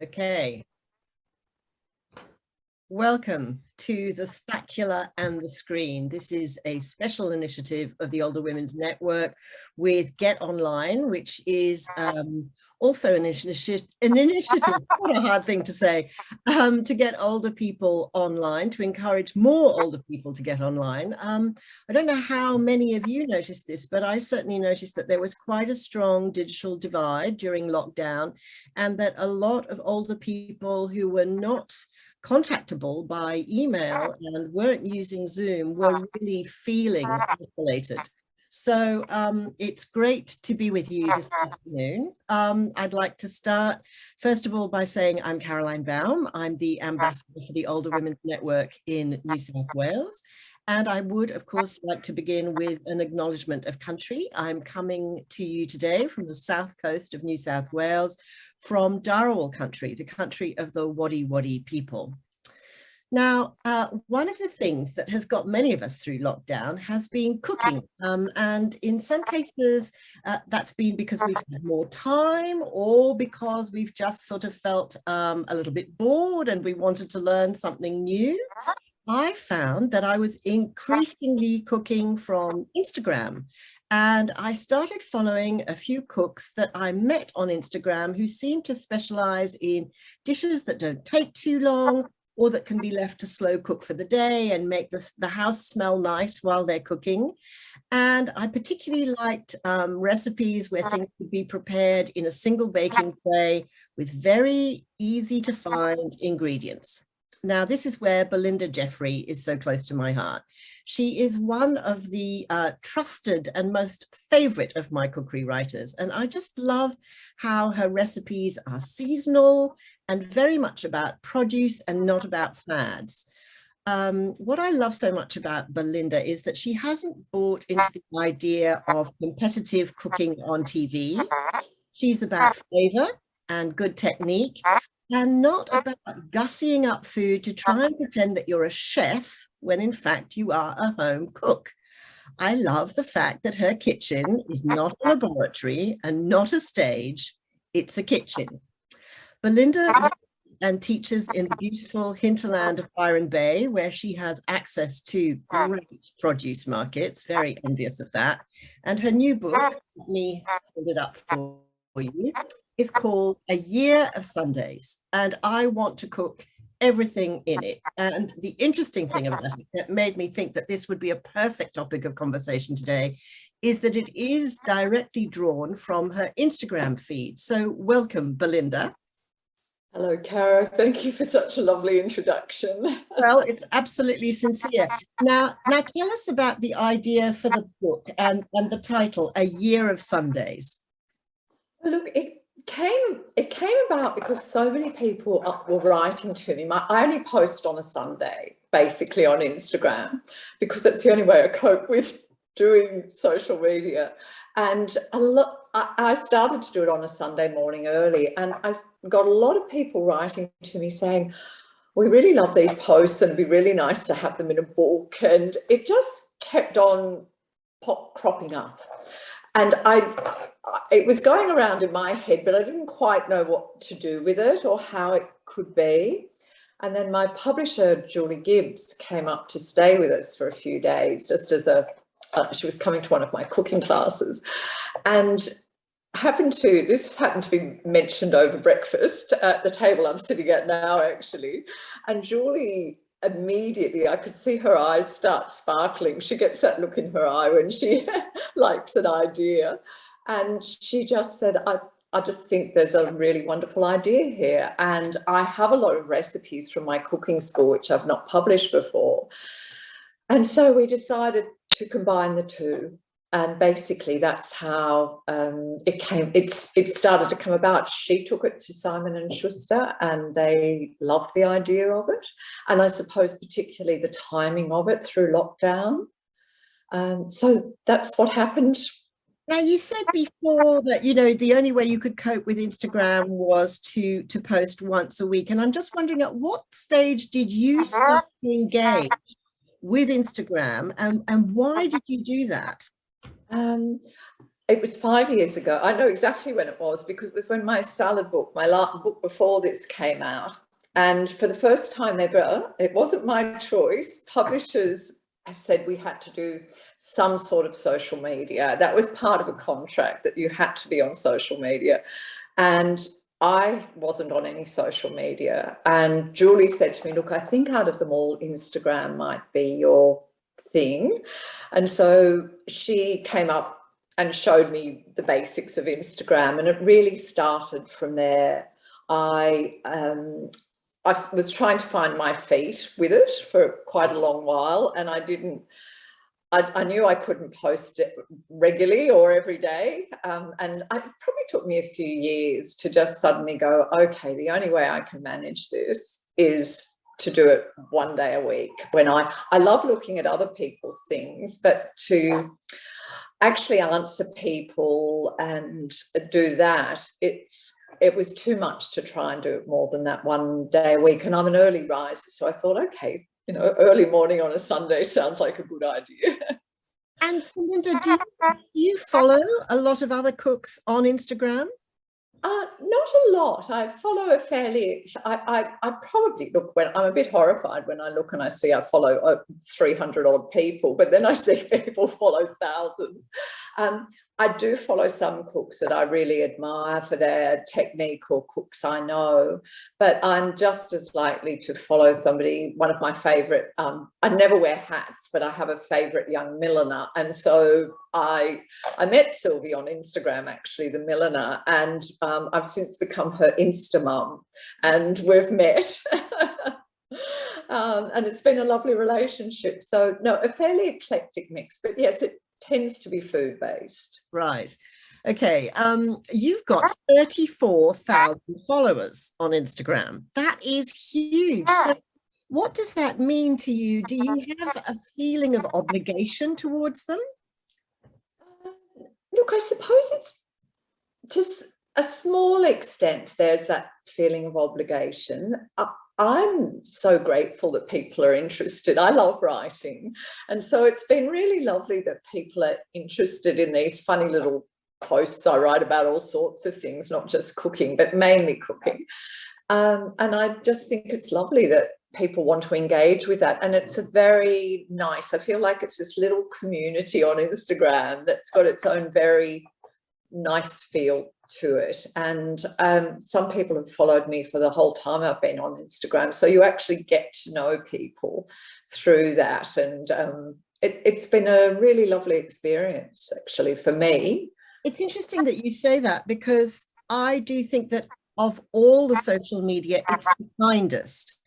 Okay. Welcome to the Spatula and the Screen. This is a special initiative of the Older Women's Network with Get Online, which is also an initiative, what a hard thing to say, to get older people online, to encourage more older people to get online. I don't know how many of you noticed this, but I certainly noticed that there was quite a strong digital divide during lockdown, and that a lot of older people who were not contactable by email and weren't using Zoom were really feeling isolated. So it's great to be with you this afternoon. I'd like to start, first of all, by saying I'm Caroline Baum. I'm the ambassador for the Older Women's Network in New South Wales. And I would, of course, like to begin with an acknowledgement of country. I'm coming to you today from the south coast of New South Wales, from Dharawal country, the country of the Wadi Wadi people. Now, one of the things that has got many of us through lockdown has been cooking. And in some cases, that's been because we've had more time, or because we've just sort of felt a little bit bored and we wanted to learn something new. I found that I was increasingly cooking from Instagram, and I started following a few cooks that I met on Instagram who seem to specialize in dishes that don't take too long, or that can be left to slow cook for the day and make the house smell nice while they're cooking. And I particularly liked recipes where things could be prepared in a single baking tray with very easy to find ingredients. Now, this is where Belinda Jeffery is so close to my heart. She is one of the trusted and most favorite of my cookery writers. And I just love how her recipes are seasonal and very much about produce and not about fads. What I love so much about Belinda is that she hasn't bought into the idea of competitive cooking on TV. She's about flavor and good technique, and not about gussying up food to try and pretend that you're a chef when in fact you are a home cook. I love the fact that her kitchen is not a laboratory and not a stage, it's a kitchen. Belinda and teaches in the beautiful hinterland of Byron Bay, where she has access to great produce markets, very envious of that. And her new book, let me hold it up for you, is called A Year of Sundays, and I want to cook everything in it. And the interesting thing about it that made me think that this would be a perfect topic of conversation today is that it is directly drawn from her Instagram feed. So welcome, Belinda. Hello, Cara. Thank you for such a lovely introduction. Well, it's absolutely sincere. Now tell us about the idea for the book and the title, A Year of Sundays. Look, it came about because so many people were writing to me. I only post on a Sunday, basically on Instagram, because that's the only way I cope with doing social media. And I started to do it on a Sunday morning early, and I got a lot of people writing to me saying, we really love these posts and it'd be really nice to have them in a book. And it just kept on cropping up. And it was going around in my head, but I didn't quite know what to do with it or how it could be. And then my publisher, Julie Gibbs, came up to stay with us for a few days, just as she was coming to one of my cooking classes. And this happened to be mentioned over breakfast at the table I'm sitting at now, actually. And Julie, immediately, I could see her eyes start sparkling. She gets that look in her eye when she likes an idea. And she just said, I just think there's a really wonderful idea here. And I have a lot of recipes from my cooking school, which I've not published before. And so we decided to combine the two. And basically that's how it started to come about. She took it to Simon & Schuster and they loved the idea of it. And I suppose particularly the timing of it through lockdown. So that's what happened. Now, you said before that, the only way you could cope with Instagram was to post once a week. And I'm just wondering, at what stage did you start to engage with Instagram, and why did you do that? It was 5 years ago. I know exactly when it was, because it was when my salad book, my book before this, came out. And for the first time ever, it wasn't my choice. Publishers said we had to do some sort of social media. That was part of a contract, that you had to be on social media. And I wasn't on any social media. And Julie said to me, look, I think out of them all, Instagram might be your thing. And so she came up and showed me the basics of Instagram, and it really started from there. I was trying to find my feet with it for quite a long while, and I knew I couldn't post it regularly or every day. And it probably took me a few years to just suddenly go, okay, the only way I can manage this is to do it one day a week. When I love looking at other people's things, but to actually answer people and do that, it was too much to try and do it more than that one day a week. And I'm an early riser, so I thought, okay, you know, early morning on a Sunday sounds like a good idea. And Belinda, do you follow a lot of other cooks on Instagram? Not a lot. I follow a fairly, I probably look, when I'm a bit horrified when I look and I see I follow 300 odd people, but then I see people follow thousands. I do follow some cooks that I really admire for their technique, or cooks I know, but I'm just as likely to follow somebody, one of my favourite, I never wear hats, but I have a favourite young milliner. And so I met Sylvie on Instagram, actually, the milliner, and I've since become her Insta mum, and we've met. And it's been a lovely relationship. So no, a fairly eclectic mix, but yes, it tends to be food based. Right. Okay. You've got 34,000 followers on Instagram. That is huge. So what does that mean to you? Do you have a feeling of obligation towards them? Look, I suppose it's just a small extent. There's that feeling of obligation. I'm so grateful that people are interested. I love writing. And so it's been really lovely that people are interested in these funny little posts. I write about all sorts of things, not just cooking, but mainly cooking. And I just think it's lovely that people want to engage with that. And it's a very nice, I feel like it's this little community on Instagram that's got its own very nice feel to it. And some people have followed me for the whole time I've been on Instagram, so you actually get to know people through that. And it's been a really lovely experience, actually, for me. It's interesting that you say that, because I do think that of all the social media, it's the kindest.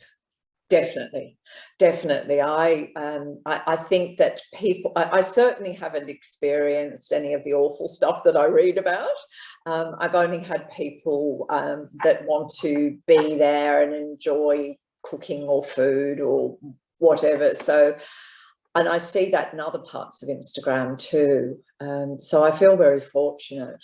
Definitely, definitely. I think that people, I certainly haven't experienced any of the awful stuff that I read about. I've only had people that want to be there and enjoy cooking or food or whatever. So, and I see that in other parts of Instagram too. So I feel very fortunate.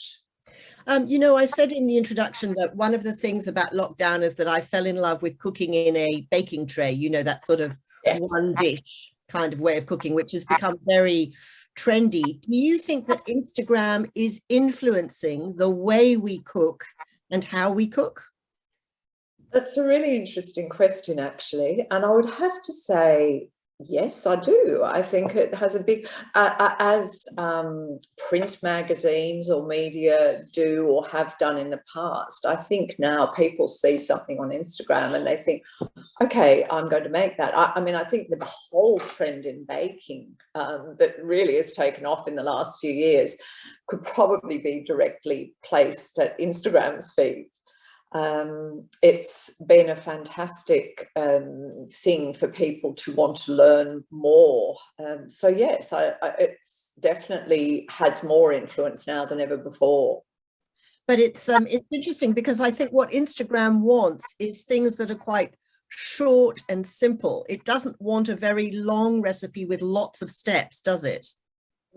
You know, I said in the introduction that one of the things about lockdown is that I fell in love with cooking in a baking tray, you know, that sort of one dish kind of way of cooking, which has become very trendy. Do you think that Instagram is influencing the way we cook and how we cook? That's a really interesting question, actually. And I would have to say, yes, I do. I think it has a big, as print magazines or media do or have done in the past. I think now people see something on Instagram and they think, okay, I'm going to make that. I mean, I think the whole trend in baking that really has taken off in the last few years could probably be directly placed at Instagram's feed. It's been a fantastic thing for people to want to learn more. So yes, it's definitely has more influence now than ever before. But it's interesting, because I think what Instagram wants is things that are quite short and simple. It doesn't want a very long recipe with lots of steps, does it?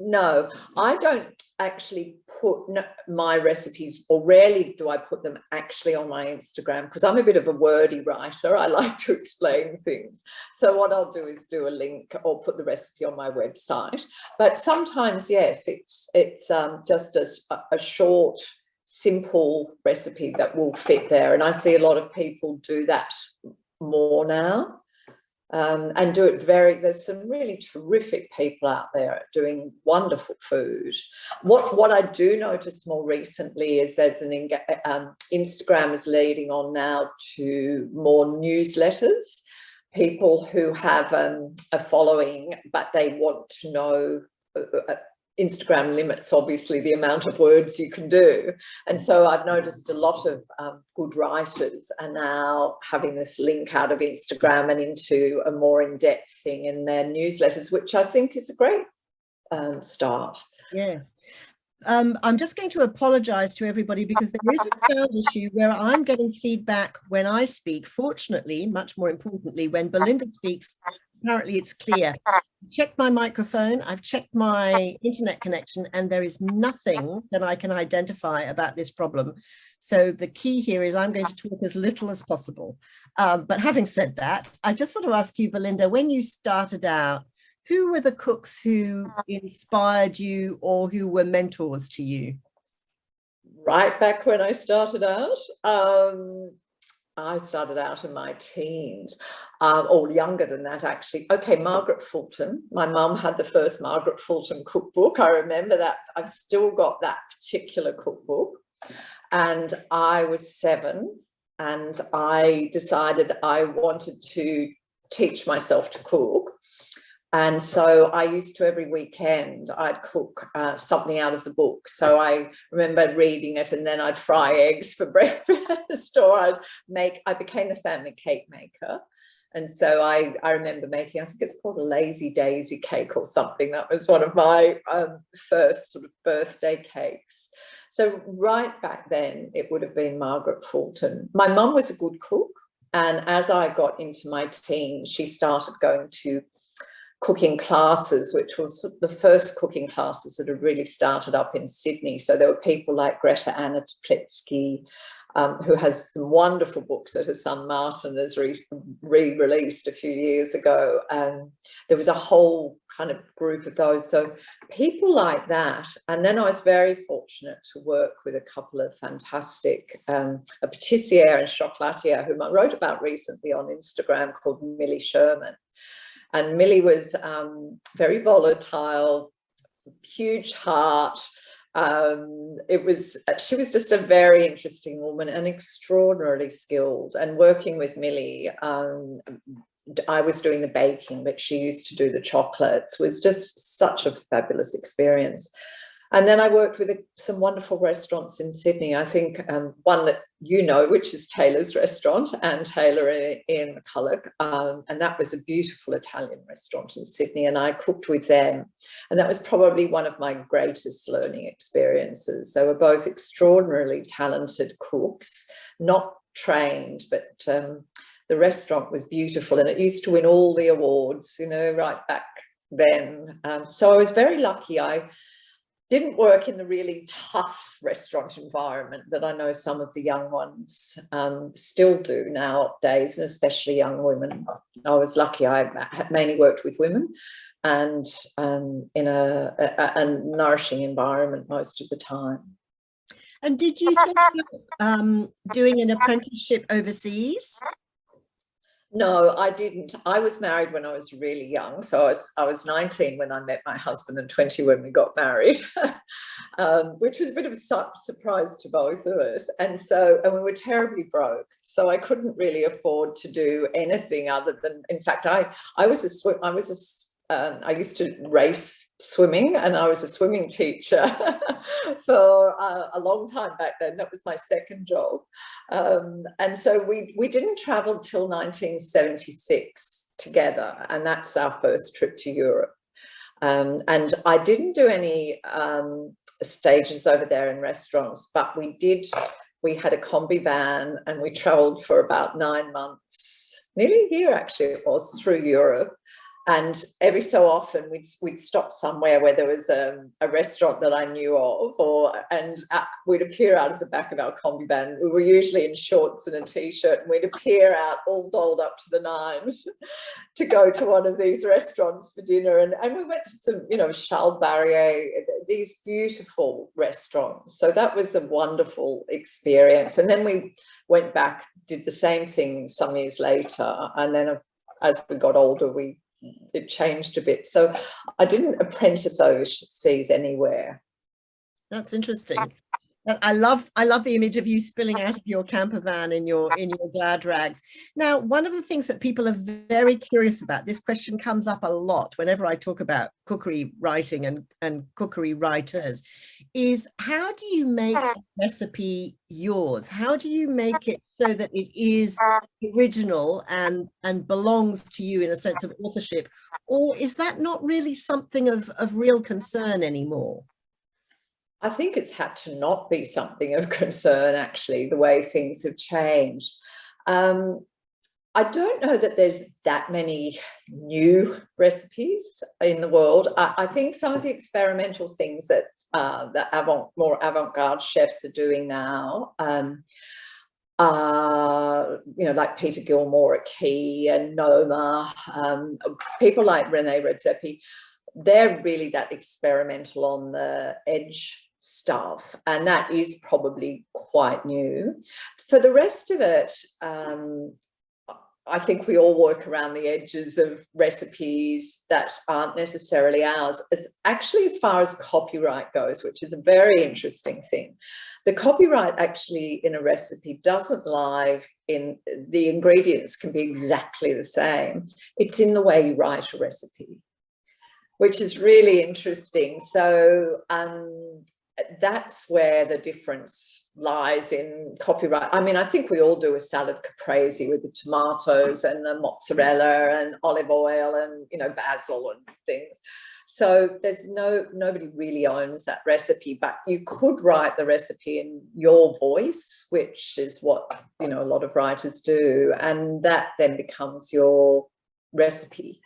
No, I don't. actually put my recipes, or rarely do I put them actually on my Instagram, because I'm a bit of a wordy writer. I like to explain things. So what I'll do is do a link or put the recipe on my website. But sometimes, yes, it's just a short, simple recipe that will fit there. And I see a lot of people do that more now. And do it there's some really terrific people out there doing wonderful food. What I do notice more recently is there's Instagram is leading on now to more newsletters, people who have a following, but they want to know, Instagram limits obviously the amount of words you can do, and so I've noticed a lot of good writers are now having this link out of Instagram and into a more in-depth thing in their newsletters, which I think is a great start. Yes. I'm just going to apologize to everybody because there is a sound issue where I'm getting feedback when I speak. Fortunately, much more importantly, when Belinda speaks, apparently it's clear. I've checked my microphone, I've checked my internet connection, and there is nothing that I can identify about this problem. So the key here is I'm going to talk as little as possible. But having said that, I just want to ask you, Belinda, when you started out, who were the cooks who inspired you or who were mentors to you? Right back when I started out, I started out in my teens, or younger than that, actually. Okay, Margaret Fulton. My mum had the first Margaret Fulton cookbook. I remember that. I've still got that particular cookbook. And I was 7, and I decided I wanted to teach myself to cook. And so I used to, every weekend, I'd cook something out of the book. So I remember reading it, and then I'd fry eggs for breakfast, or I became the family cake maker. And so I remember making, I think it's called a lazy daisy cake or something. That was one of my first sort of birthday cakes. So right back then, it would have been Margaret Fulton. My mum was a good cook. And as I got into my teens, she started going to cooking classes, which was the first cooking classes that had really started up in Sydney. So there were people like Greta Anna Toplitsky, who has some wonderful books that her son Martin has re-released a few years ago. There was a whole kind of group of those. So people like that. And then I was very fortunate to work with a couple of fantastic, a patissiere and chocolatier, whom I wrote about recently on Instagram, called Millie Sherman. And Millie was very volatile, huge heart. She was just a very interesting woman and extraordinarily skilled. And working with Millie, I was doing the baking, but she used to do the chocolates. Was just such a fabulous experience. And then I worked with some wonderful restaurants in Sydney. I think one that you know, which is Taylor's restaurant, and Taylor in McCulloch. And that was a beautiful Italian restaurant in Sydney, and I cooked with them. And that was probably one of my greatest learning experiences. They were both extraordinarily talented cooks, not trained, but the restaurant was beautiful, and it used to win all the awards, you know, right back then. So I was very lucky. I didn't work in the really tough restaurant environment that I know some of the young ones still do nowadays, and especially young women. I was lucky. I had mainly worked with women, and in a nourishing environment most of the time. And did you think of doing an apprenticeship overseas? No, I didn't. I was married when I was really young. So I was 19 when I met my husband and 20 when we got married, which was a bit of a surprise to both of us. And we were terribly broke. So I couldn't really afford to do anything other than, in fact, I used to race swimming, and I was a swimming teacher for a long time back then. That was my second job. And so we didn't travel till 1976 together, and that's our first trip to Europe. And I didn't do any stages over there in restaurants, but we had a combi van, and we traveled for about 9 months, nearly a year actually it was, through Europe. And every so often we'd stop somewhere where there was a restaurant that I knew of, and we'd appear out of the back of our combi van. We were usually in shorts and a t-shirt, and we'd appear out all dolled up to the nines to go to one of these restaurants for dinner. And we went to some, you know, Charles Barrier, these beautiful restaurants. So that was a wonderful experience. And then we went back, did the same thing some years later, and then as we got older, it changed a bit. So I didn't apprentice overseas anywhere. That's interesting. I love the image of you spilling out of your camper van in your dad rags. Now, one of the things that people are very curious about, this question comes up a lot whenever I talk about cookery writing and cookery writers, is how do you make a recipe yours? How do you make it so that it is original and belongs to you in a sense of authorship? Or is that not really something of real concern anymore? I think it's had to not be something of concern, actually, the way things have changed. I don't know that there's that many new recipes in the world. I think some of the experimental things that more avant-garde chefs are doing now, you know, like Peter Gilmore at Key and Noma, people like Rene Redzepi, they're really that experimental on the edge stuff, and that is probably quite new. For the rest of it, I think we all work around the edges of recipes that aren't necessarily ours. As far as copyright goes, which is a very interesting thing, the copyright actually in a recipe doesn't lie in the ingredients, can be exactly the same. It's in the way you write a recipe, which is really interesting. So that's where the difference lies in copyright. I mean, I think we all do a salad caprese with the tomatoes and the mozzarella and olive oil and, you know, basil and things. So there's nobody really owns that recipe, but you could write the recipe in your voice, which is what, you know, a lot of writers do, and that then becomes your recipe.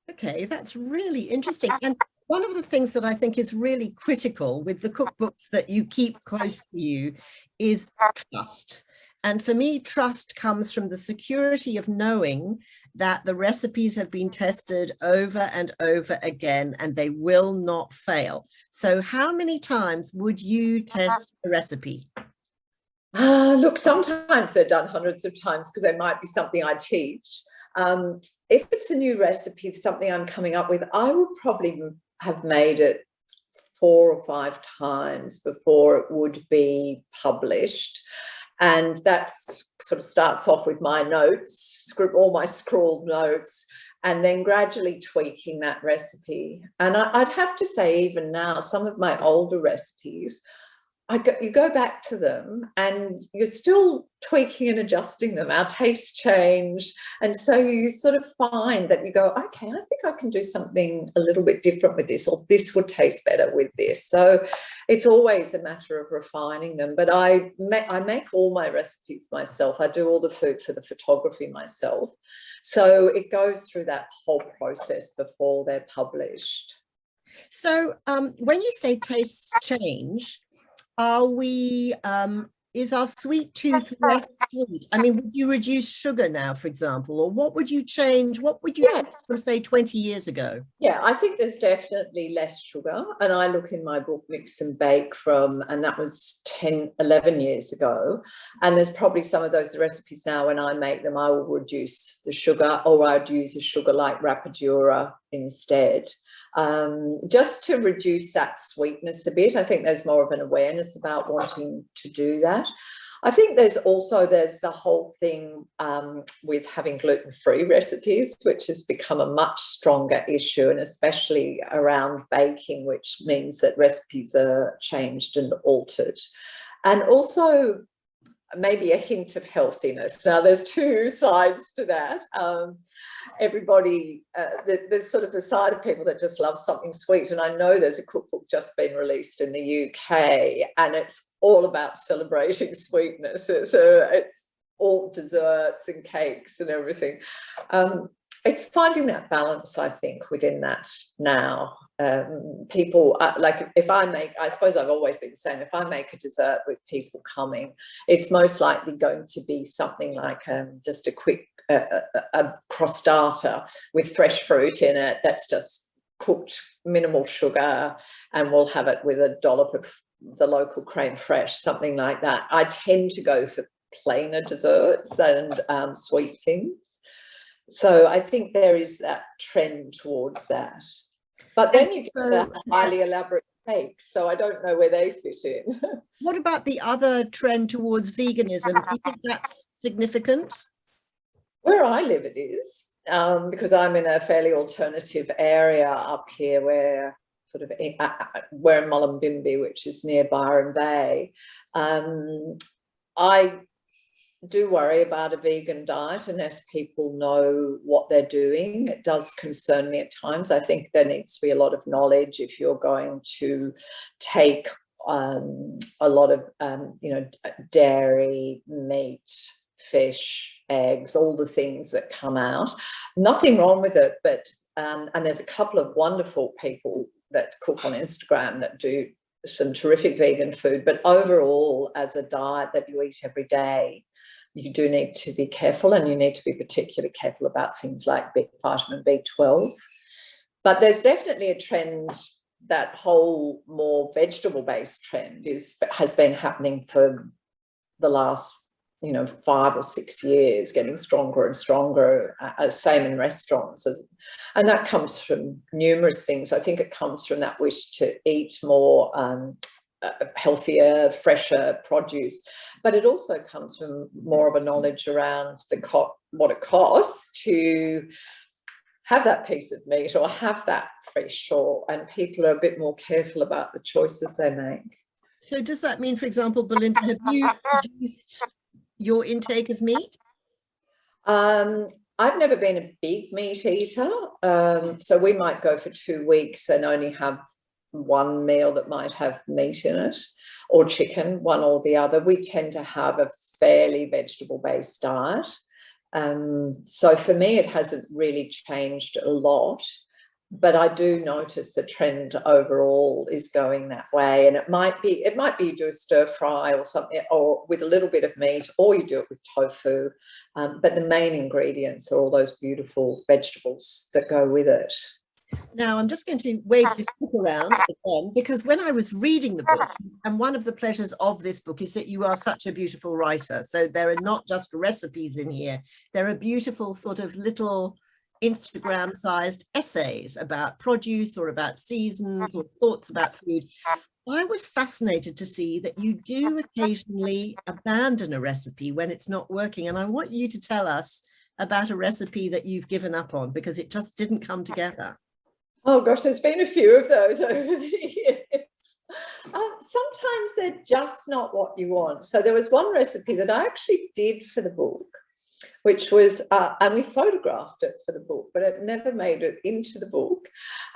Okay, that's really interesting. And one of the things that I think is really critical with the cookbooks that you keep close to you is trust. And for me, trust comes from the security of knowing that the recipes have been tested over and over again and they will not fail. So how many times would you test a recipe? Look, sometimes they're done hundreds of times because there might be something I teach. If it's a new recipe, something I'm coming up with, I would probably have made it 4 or 5 times before it would be published. And that sort of starts off with my notes, all my scrawled notes, and then gradually tweaking that recipe. And I'd have to say, even now, some of my older recipes, you go back to them and you're still tweaking and adjusting them. Our tastes change. And so you sort of find that you go, okay, I think I can do something a little bit different with this, or this would taste better with this. So it's always a matter of refining them. But I make all my recipes myself. I do all the food for the photography myself. So it goes through that whole process before they're published. So when you say tastes change, is our sweet tooth less sweet? I mean, would you reduce sugar now, for example, or what would you change? What would you change from, say, 20 years ago? Yeah, I think there's definitely less sugar. And I look in my book, Mix and Bake, and that was 11 years ago. And there's probably some of those recipes now, when I make them, I will reduce the sugar, or I'd use a sugar like Rapadura instead. Just to reduce that sweetness a bit. I think there's more of an awareness about wanting to do that. I think there's the whole thing with having gluten-free recipes, which has become a much stronger issue, and especially around baking, which means that recipes are changed and altered. And also maybe a hint of healthiness. Now, there's 2 sides to that. Everybody, there's sort of the side of people that just love something sweet. And I know there's a cookbook just been released in the UK, and it's all about celebrating sweetness. It's all desserts and cakes and everything. it's finding that balance, I think, within that now. People like, if I make, I suppose I've always been the same, if I make a dessert with people coming, it's most likely going to be something like just a quick a crostata with fresh fruit in it that's just cooked, minimal sugar, and we'll have it with a dollop of the local crème fraîche, something like that. I tend to go for plainer desserts and sweet things. So I think there is that trend towards that. But then you get the highly elaborate cakes, so I don't know where they fit in. What about the other trend towards veganism? Do you think that's significant? Where I live, it is, because I'm in a fairly alternative area up here where sort of, we're in Mullumbimby, which is near Byron Bay. I do worry about a vegan diet unless people know what they're doing. It does concern me at times. I think there needs to be a lot of knowledge if you're going to take a lot of, you know, dairy, meat, fish, eggs, all the things that come out. Nothing wrong with it, but, and there's a couple of wonderful people that cook on Instagram that do some terrific vegan food, but overall, as a diet that you eat every day, you do need to be careful, and you need to be particularly careful about things like vitamin B12. But there's definitely a trend, that whole more vegetable-based trend has been happening for the last, you know, 5 or 6 years, getting stronger and stronger, same in restaurants. And that comes from numerous things. I think it comes from that wish to eat more healthier, fresher produce, but it also comes from more of a knowledge around what it costs to have that piece of meat or have that fish, and people are a bit more careful about the choices they make. So does that mean, for example, Belinda, have you reduced your intake of meat? I've never been a big meat eater, so we might go for 2 weeks and only have one meal that might have meat in it, or chicken, one or the other. We tend to have a fairly vegetable-based diet. So for me, it hasn't really changed a lot, but I do notice the trend overall is going that way. And it might be you do a stir fry or something, or with a little bit of meat, or you do it with tofu. But the main ingredients are all those beautiful vegetables that go with it. Now, I'm just going to wave this book around again, because when I was reading the book, and one of the pleasures of this book is that you are such a beautiful writer. So there are not just recipes in here. There are beautiful sort of little Instagram-sized essays about produce or about seasons or thoughts about food. I was fascinated to see that you do occasionally abandon a recipe when it's not working. And I want you to tell us about a recipe that you've given up on because it just didn't come together. Oh gosh, there's been a few of those over the years. Sometimes they're just not what you want. So there was one recipe that I actually did for the book, which was, and we photographed it for the book, but it never made it into the book.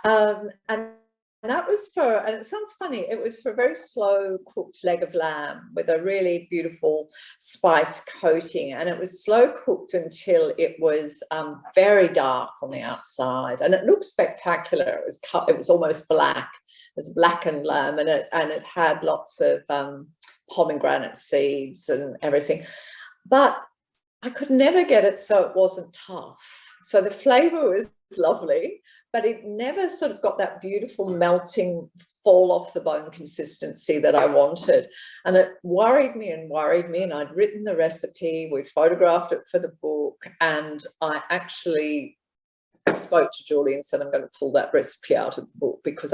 And that was for, and it sounds funny, it was for a very slow cooked leg of lamb with a really beautiful spice coating. And it was slow cooked until it was very dark on the outside. And it looked spectacular. It was almost black. It was blackened lamb, and it had lots of pomegranate seeds and everything. But I could never get it so it wasn't tough. So the flavor was lovely, but it never sort of got that beautiful melting, fall off the bone consistency that I wanted. And it worried me. And I'd written the recipe, we photographed it for the book, and I actually spoke to Julie and said, I'm going to pull that recipe out of the book because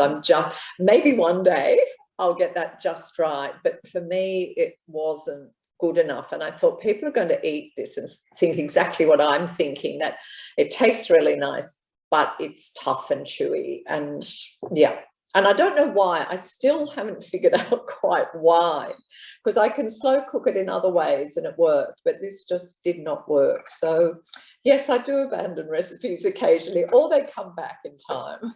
maybe one day I'll get that just right. But for me, it wasn't good enough. And I thought people are going to eat this and think exactly what I'm thinking, that it tastes really nice, but it's tough and chewy. And yeah, and I don't know why. I still haven't figured out quite why, because I can slow cook it in other ways and it worked, but this just did not work. So yes, I do abandon recipes occasionally, or they come back in time.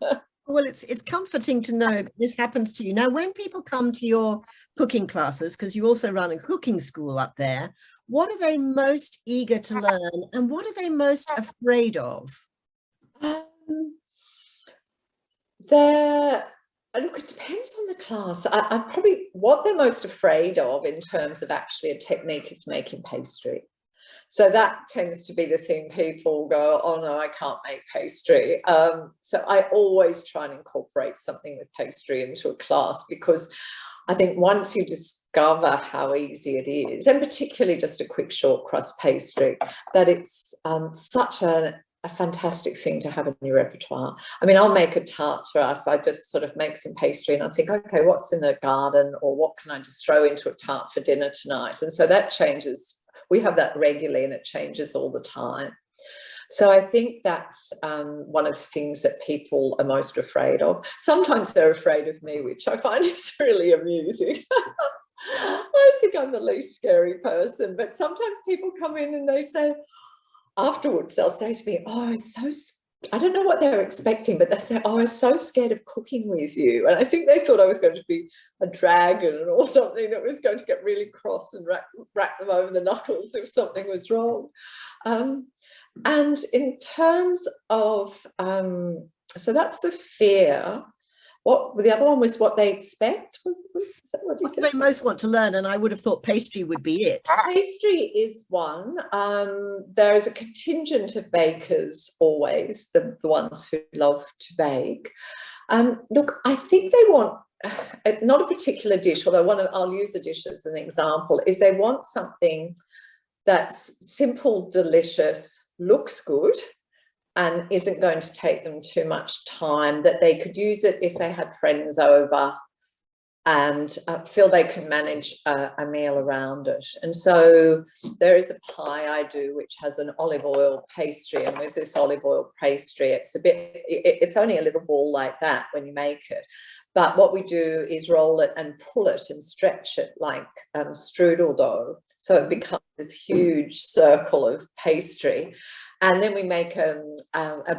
Well, it's comforting to know that this happens to you. Now, when people come to your cooking classes, because you also run a cooking school up there, what are they most eager to learn and what are they most afraid of? Look, it depends on the class. I probably, what they're most afraid of in terms of actually a technique is making pastry. So that tends to be the thing people go, oh no, I can't make pastry. So I always try and incorporate something with pastry into a class, because I think once you discover how easy it is, and particularly just a quick short crust pastry, that it's such a fantastic thing to have in your repertoire. I mean, I'll make a tart for us. I just sort of make some pastry and I think, okay, what's in the garden, or what can I just throw into a tart for dinner tonight? And so that changes. We have that regularly and it changes all the time. So I think that's one of the things that people are most afraid of. Sometimes they're afraid of me, which I find is really amusing. I think I'm the least scary person, but sometimes people come in and they say, afterwards, they'll say to me, oh, I don't know what they're expecting, but they say, oh, I was so scared of cooking with you. And I think they thought I was going to be a dragon or something that was going to get really cross and rack them over the knuckles if something was wrong. And in terms of, so that's the fear. What the other one was, what they expect? Was that what you said? What they most want to learn, and I would have thought pastry would be it. Pastry is one. There is a contingent of bakers always, the ones who love to bake. Look, I think they want not a particular dish, although I'll use a dish as an example, is they want something that's simple, delicious, looks good, and isn't going to take them too much time, that they could use it if they had friends over and feel they can manage a meal around it. And so there is a pie I do which has an olive oil pastry, and with this olive oil pastry it's only a little ball like that when you make it, but what we do is roll it and pull it and stretch it like strudel dough, so it becomes this huge circle of pastry. And then we make a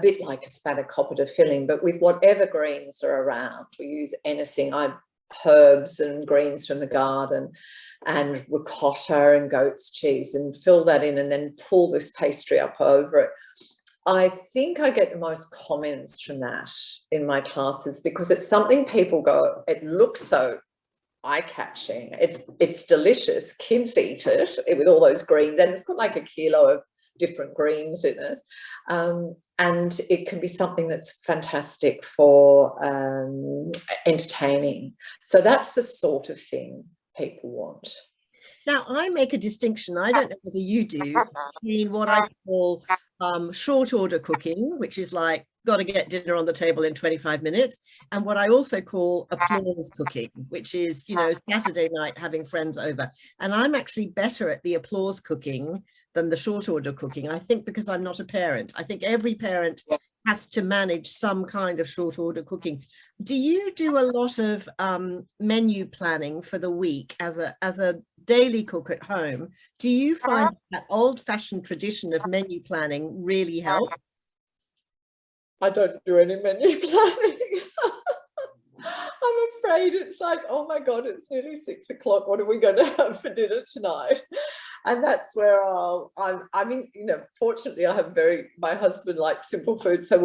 bit like a spanakopita filling, but with whatever greens are around. We use anything, herbs and greens from the garden and ricotta and goat's cheese, and fill that in and then pull this pastry up over it. I think I get the most comments from that in my classes, because it's something people go, it looks so eye-catching, it's delicious, kids eat it with all those greens, and it's got like a kilo of different greens in it, and it can be something that's fantastic for entertaining. So that's the sort of thing people want. Now, I make a distinction, I don't know whether you do, between what I call short order cooking, which is like, got to get dinner on the table in 25 minutes, and what I also call applause cooking, which is, you know, Saturday night having friends over. And I'm actually better at the applause cooking than the short order cooking, I think, because I'm not a parent. I think every parent has to manage some kind of short order cooking. Do you do a lot of menu planning for the week as a daily cook at home? Do you find that old-fashioned tradition of menu planning really helps? I don't do any menu planning. I'm afraid it's like, oh my God, it's nearly 6 o'clock. What are we going to have for dinner tonight? And that's where I mean, you know, fortunately I have my husband likes simple food. So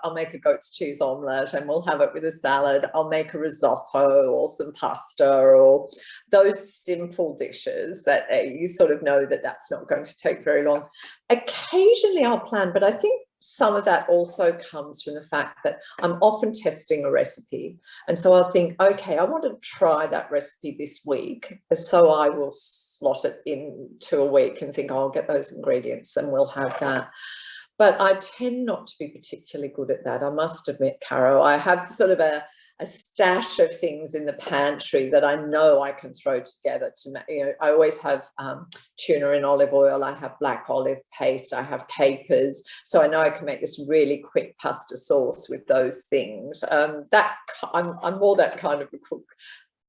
I'll make a goat's cheese omelette and we'll have it with a salad. I'll make a risotto or some pasta, or those simple dishes that you sort of know that that's not going to take very long. Occasionally I'll plan, but I think some of that also comes from the fact that I'm often testing a recipe. And so I'll think, okay, I want to try that recipe this week. So I will slot it into a week and think, I'll get those ingredients and we'll have that. But I tend not to be particularly good at that, I must admit, Caro. I have sort of a stash of things in the pantry that I know I can throw together to, you know, I always have tuna in olive oil, I have black olive paste, I have capers, so I know I can make this really quick pasta sauce with those things. I'm more that kind of a cook.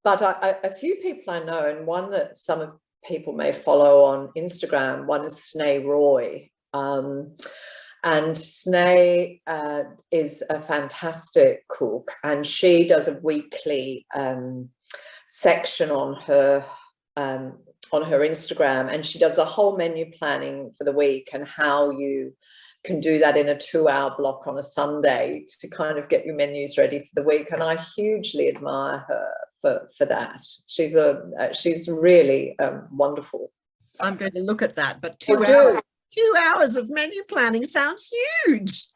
But a few people I know, and one that some of people may follow on Instagram, one is Snay Roy. And Snay is a fantastic cook, and she does a weekly section on her on her Instagram, and she does a whole menu planning for the week and how you can do that in a 2-hour block on a Sunday to kind of get your menus ready for the week. And I hugely admire her for that. She's really wonderful. I'm going to look at that, but Or 2 hours of menu planning sounds huge.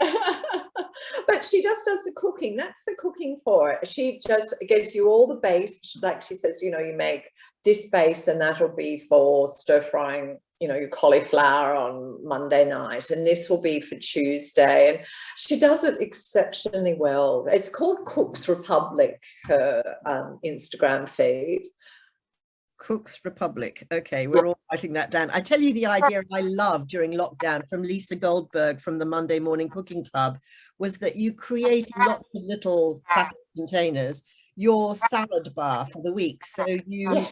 But she just does the cooking. That's the cooking for it. She just gives you all the base. Like she says, you know, you make this base and that'll be for stir frying, you know, your cauliflower on Monday night, and this will be for Tuesday. And she does it exceptionally well. It's called Cook's Republic, her Instagram feed. Cook's Republic. Okay, we're all writing that down. I tell you, the idea I loved during lockdown from Lisa Goldberg from the Monday Morning Cooking Club was that you create lots of little plastic containers, your salad bar for the week. So you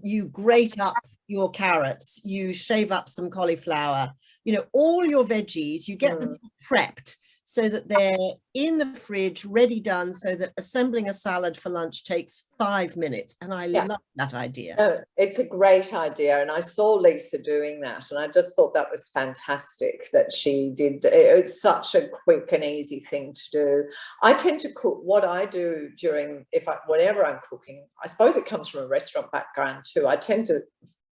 you grate up your carrots, you shave up some cauliflower, you know, all your veggies, you get them prepped so that they're in the fridge, ready, done, so that assembling a salad for lunch takes 5 minutes. And I love that idea. Oh, it's a great idea. And I saw Lisa doing that, and I just thought that was fantastic that she did. It's such a quick and easy thing to do. I tend to cook, what I do during, whatever I'm cooking, I suppose it comes from a restaurant background too. I tend to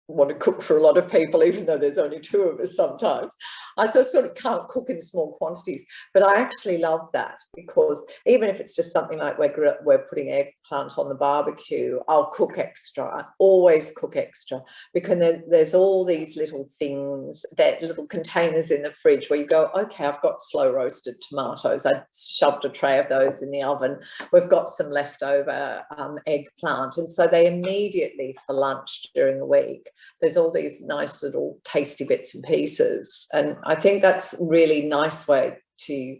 want to cook for a lot of people, even though there's only 2 of us sometimes. I sort of can't cook in small quantities, but I actually love that, because even if it's just something like we're putting eggplant on the barbecue, I'll cook extra. I always cook extra, because there's all these little things, that little containers in the fridge where you go, okay, I've got slow roasted tomatoes. I shoved a tray of those in the oven. We've got some leftover eggplant. And so they immediately, for lunch during the week, there's all these nice little tasty bits and pieces. And I think that's a really nice way to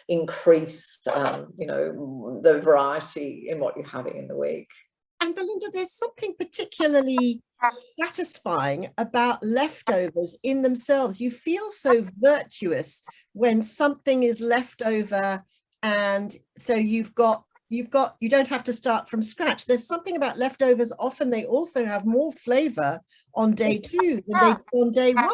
increase, you know, the variety in what you're having in the week. And Belinda, there's something particularly satisfying about leftovers in themselves. You feel so virtuous when something is left over, and so you don't have to start from scratch. There's something about leftovers. Often they also have more flavor on day 2 than they do on day 1.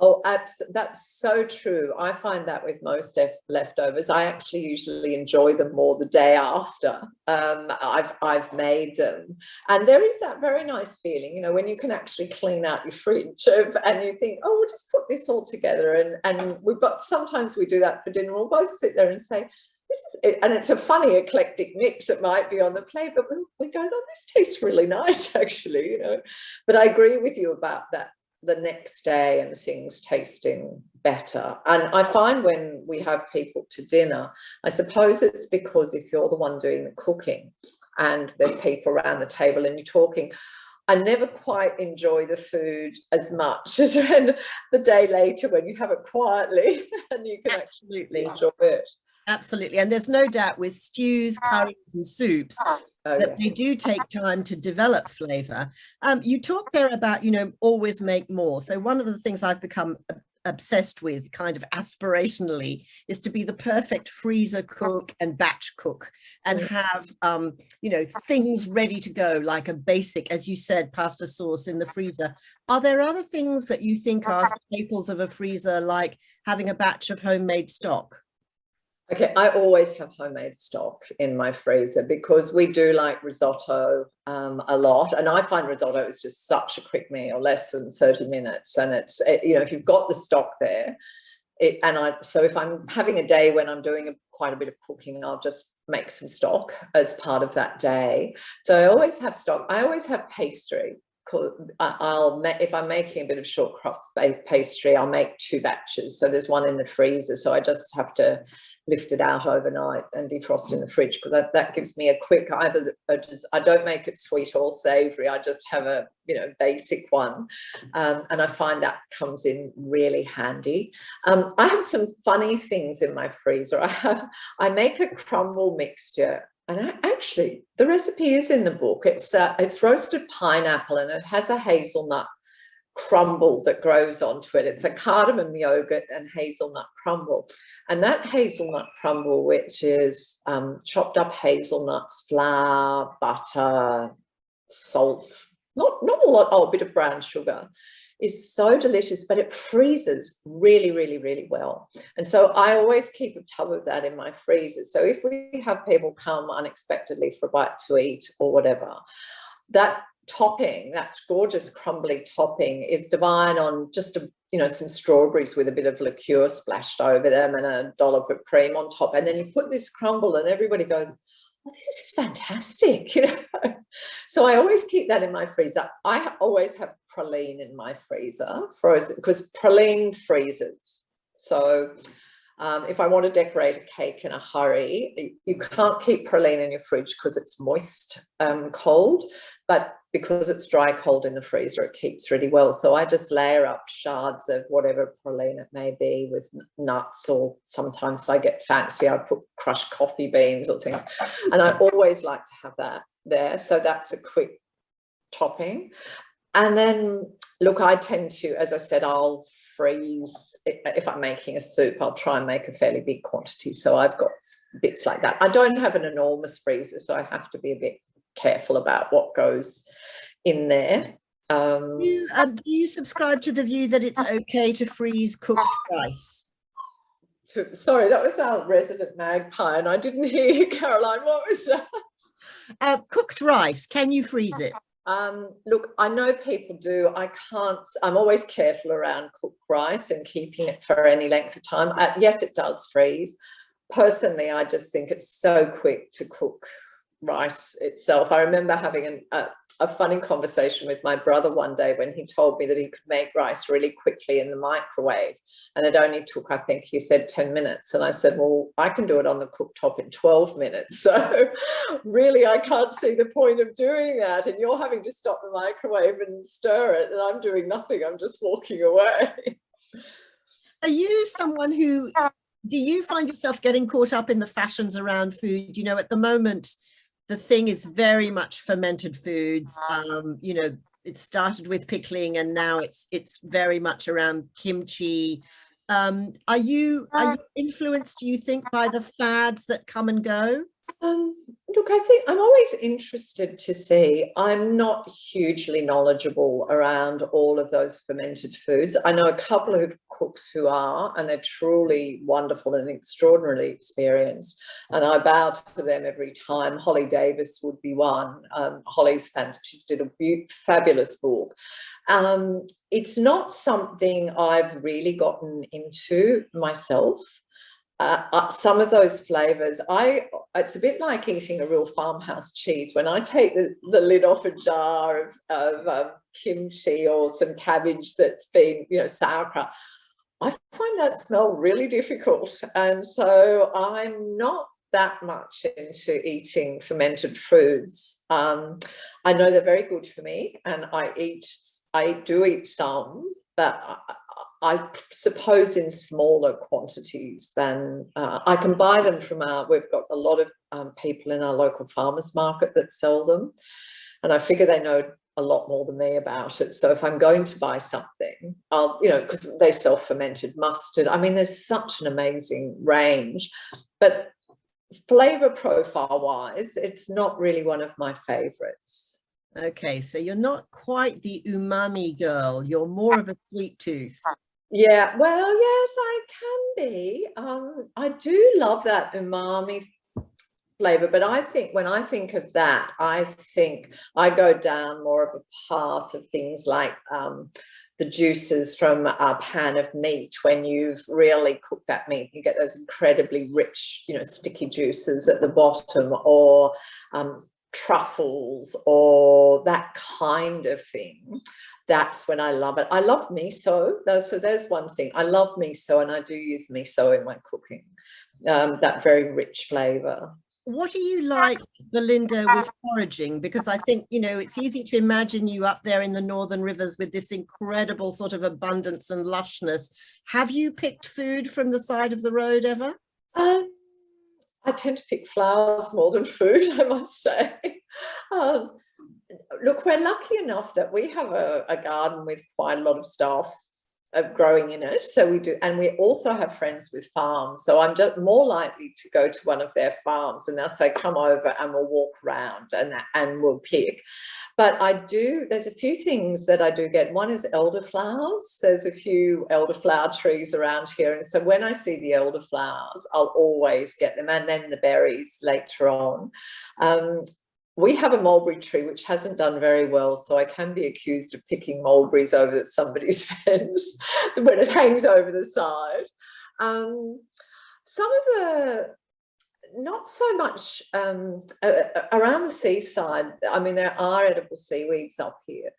Oh, that's so true. I find that with most leftovers, I actually usually enjoy them more the day after I've made them. And there is that very nice feeling, you know, when you can actually clean out your fridge and you think, oh, we'll just put this all together. And sometimes we do that for dinner. We'll both sit there and say, this is it. And it's a funny eclectic mix. It might be on the plate, but we go, oh, this tastes really nice, actually, you know. But I agree with you about that, the next day and things tasting better. And I find when we have people to dinner, I suppose it's because if you're the one doing the cooking and there's people around the table and you're talking, I never quite enjoy the food as much as when the day later when you have it quietly and you can actually enjoy it. Absolutely. And there's no doubt with stews, curries and soups that they do take time to develop flavor. You talk there about, you know, always make more. So one of the things I've become obsessed with, kind of aspirationally, is to be the perfect freezer cook and batch cook and have, you know, things ready to go, like a basic, as you said, pasta sauce in the freezer. Are there other things that you think are staples of a freezer, like having a batch of homemade stock? Okay, I always have homemade stock in my freezer because we do like risotto a lot. And I find risotto is just such a quick meal, less than 30 minutes. And you know, if you've got the stock there, so if I'm having a day when I'm doing quite a bit of cooking, I'll just make some stock as part of that day. So I always have stock. I always have pastry. If I'm making a bit of short crust pastry, I'll make 2 batches. So there's one in the freezer. So I just have to lift it out overnight and defrost in the fridge, because that gives me a quick, I don't make it sweet or savory. I just have a, you know, basic one. And I find that comes in really handy. I have some funny things in my freezer. I make a crumble mixture. And actually, the recipe is in the book. It's roasted pineapple, and it has a hazelnut crumble that grows onto it. It's a cardamom yogurt and hazelnut crumble. And that hazelnut crumble, which is chopped up hazelnuts, flour, butter, salt, not a lot, oh, a bit of brown sugar, is so delicious, but it freezes really, really, really well. And so I always keep a tub of that in my freezer. So if we have people come unexpectedly for a bite to eat or whatever, that topping, that gorgeous crumbly topping, is divine on just some strawberries with a bit of liqueur splashed over them and a dollop of cream on top. And then you put this crumble and everybody goes, oh, this is fantastic, So I always keep that in my freezer. I always have praline in my freezer, frozen, because praline freezes. So if I want to decorate a cake in a hurry, you can't keep praline in your fridge because it's moist, cold, but because it's dry cold in the freezer, it keeps really well. So I just layer up shards of whatever praline it may be with nuts, or sometimes if I get fancy, I put crushed coffee beans or things. And I always like to have that there. So that's a quick topping. And then, look, I tend to, as I said, I'll freeze. If I'm making a soup, I'll try and make a fairly big quantity. So I've got bits like that. I don't have an enormous freezer, so I have to be a bit careful about what goes in there. Do you subscribe to the view that it's okay to freeze cooked rice? Sorry, that was our resident magpie, and I didn't hear you, Caroline. What was that? Cooked rice, can you freeze it? Look, I know people do. I can't. I'm always careful around cooked rice and keeping it for any length of time. Yes, it does freeze. Personally, I just think it's so quick to cook rice itself. I remember having a funny conversation with my brother one day when he told me that he could make rice really quickly in the microwave, and it only took, I think he said, 10 minutes. And I said, well, I can do it on the cooktop in 12 minutes. So really, I can't see the point of doing that. And you're having to stop the microwave and stir it, and I'm doing nothing. I'm just walking away. Are you someone who, do you find yourself getting caught up in the fashions around food? At the moment, the thing is very much fermented foods. It started with pickling, and now it's very much around kimchi. Are you influenced, do you think, by the fads that come and go? Look, I think I'm always interested to see. I'm not hugely knowledgeable around all of those fermented foods. I know a couple of cooks who are, and they're truly wonderful and extraordinarily experienced. And I bow to them every time. Holly Davis would be one. Holly's fantastic. She's did a fabulous book. It's not something I've really gotten into myself. Some of those flavors, it's a bit like eating a real farmhouse cheese. When I take the lid off a jar of kimchi or some cabbage that's been, sauerkraut, I find that smell really difficult. And so I'm not that much into eating fermented foods. I know they're very good for me, and I do eat some, but I suppose in smaller quantities than I can buy them from we've got a lot of people in our local farmers market that sell them, and I figure they know a lot more than me about it. So if I'm going to buy something, because they sell fermented mustard. I mean, there's such an amazing range, but flavor profile wise, it's not really one of my favorites. Okay, so you're not quite the umami girl. You're more of a sweet tooth. Yeah, well, yes, I can be. I do love that umami flavor, but I think when I think of that, I think I go down more of a path of things like the juices from a pan of meat. When you've really cooked that meat, you get those incredibly rich, sticky juices at the bottom, or truffles, or that kind of thing. That's when I love it. I love miso. So there's one thing. I love miso, and I do use miso in my cooking, that very rich flavor. What do you like, Belinda, with foraging? Because I think, it's easy to imagine you up there in the Northern Rivers with this incredible sort of abundance and lushness. Have you picked food from the side of the road ever? I tend to pick flowers more than food, I must say. Look, we're lucky enough that we have a garden with quite a lot of stuff. growing in it. So we do, and we also have friends with farms. So I'm just more likely to go to one of their farms, and they'll say, come over and we'll walk around and we'll pick. But there's a few things that I do get. One is elderflowers. There's a few elderflower trees around here. And so when I see the elderflowers, I'll always get them. And then the berries later on. We have a mulberry tree which hasn't done very well, so I can be accused of picking mulberries over somebody's fence when it hangs over the side. Some of the, not so much around the seaside. I mean, there are edible seaweeds up here,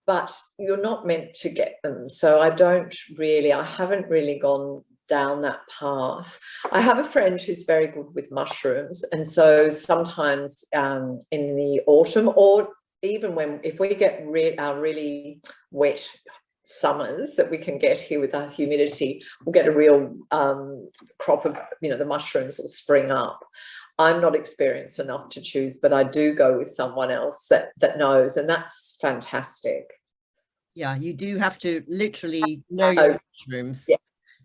but you're not meant to get them. So I haven't really gone down that path. I have a friend who's very good with mushrooms, and so sometimes in the autumn, or even if we get our really wet summers that we can get here with the humidity, we'll get a real crop of, the mushrooms will spring up. I'm not experienced enough to choose, but I do go with someone else that knows, and that's fantastic. Yeah, you do have to literally know your mushrooms. Yeah.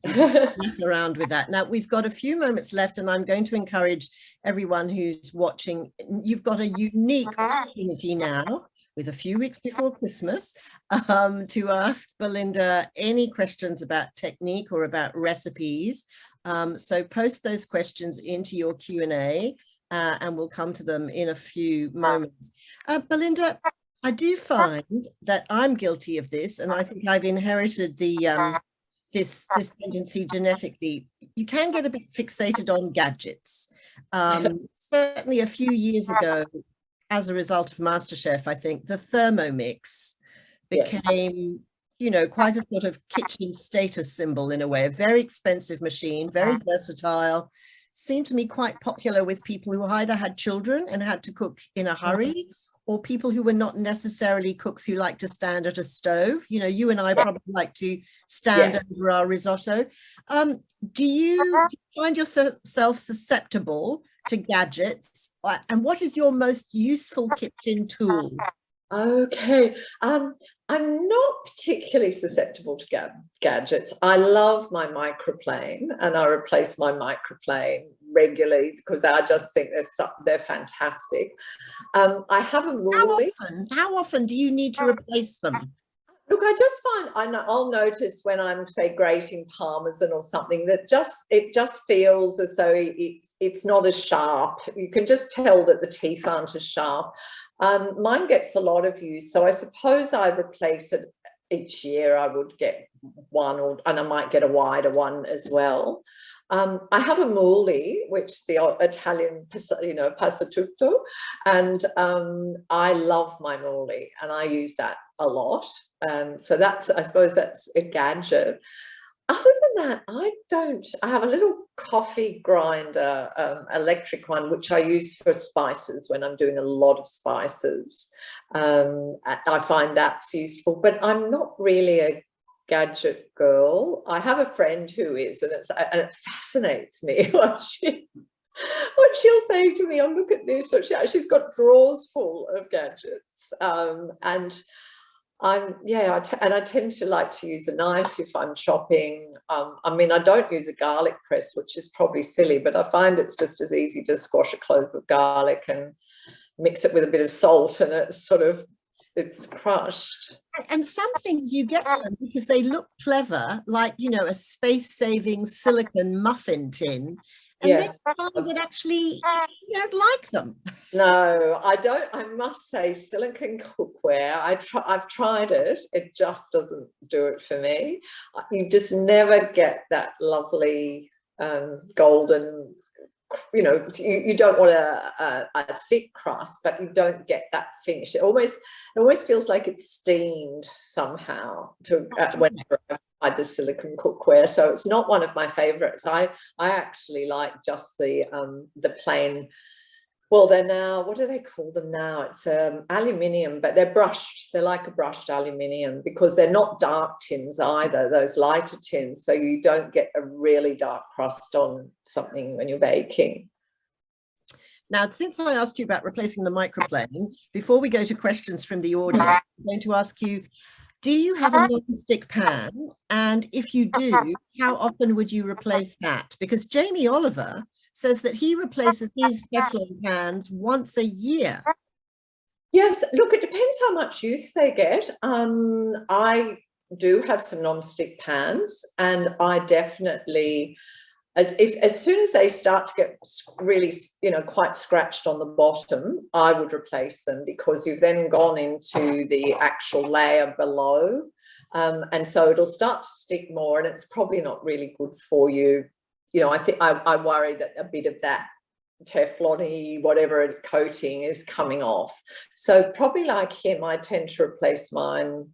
Mess around with that. Now we've got a few moments left, and I'm going to encourage everyone who's watching. You've got a unique opportunity now, with a few weeks before Christmas, to ask Belinda any questions about technique or about recipes. So post those questions into your Q&A, and we'll come to them in a few moments. Belinda, I do find that I'm guilty of this, and I think I've inherited this tendency genetically. You can get a bit fixated on gadgets. Certainly a few years ago, as a result of MasterChef, I think the Thermomix became, quite a sort of kitchen status symbol in a way. A very expensive machine, very versatile, seemed to me quite popular with people who either had children and had to cook in a hurry, or people who were not necessarily cooks who like to stand at a stove. You and I probably like to stand over our risotto. Do you find yourself susceptible to gadgets? And what is your most useful kitchen tool? Okay. I'm not particularly susceptible to gadgets. I love my microplane, and I replace my microplane regularly because I just think they're fantastic. I have a rule. How often do you need to replace them? Look, I just find I'll notice when I'm, say, grating parmesan or something, that it just feels as though it's not as sharp. You can just tell that the teeth aren't as sharp. Mine gets a lot of use, so I suppose I replace it each year. I would get one, and I might get a wider one as well. I have a muli, which the Italian, passatutto, and I love my muli, and I use that a lot. So I suppose that's a gadget. Other than that, I have a little coffee grinder, electric one, which I use for spices when I'm doing a lot of spices. I find that's useful, but I'm not really a gadget girl. I have a friend who is, and it fascinates me what she'll say to me. Oh, look at this. So she's got drawers full of gadgets, and I tend to like to use a knife if I'm chopping. I mean, I don't use a garlic press, which is probably silly, but I find it's just as easy to squash a clove of garlic and mix it with a bit of salt, and it's crushed. And something you get them because they look clever, like, a space-saving silicone muffin tin. And then you find that actually you don't like them. No, I don't. I must say, silicone cookware, I've tried it. It just doesn't do it for me. You just never get that lovely golden, you don't want a thick crust, but you don't get that finish. It always feels like it's steamed somehow when I tried the silicone cookware. So it's not one of my favorites. I actually like just the plain. Well, they're now, what do they call them now? It's aluminium, but they're brushed. They're like a brushed aluminium because they're not dark tins either, those lighter tins. So you don't get a really dark crust on something when you're baking. Now, since I asked you about replacing the microplane, before we go to questions from the audience, I'm going to ask you, Do you have a non-stick pan? And if you do, how often would you replace that? Because Jamie Oliver says that he replaces his Teflon pans once a year. Yes, look, it depends how much use they get. I do have some non-stick pans, and I definitely, as soon as they start to get really, quite scratched on the bottom, I would replace them, because you've then gone into the actual layer below, and so it'll start to stick more, and it's probably not really good for you. I think I worry that a bit of that Teflon-y, whatever coating is coming off. So probably like him, I tend to replace mine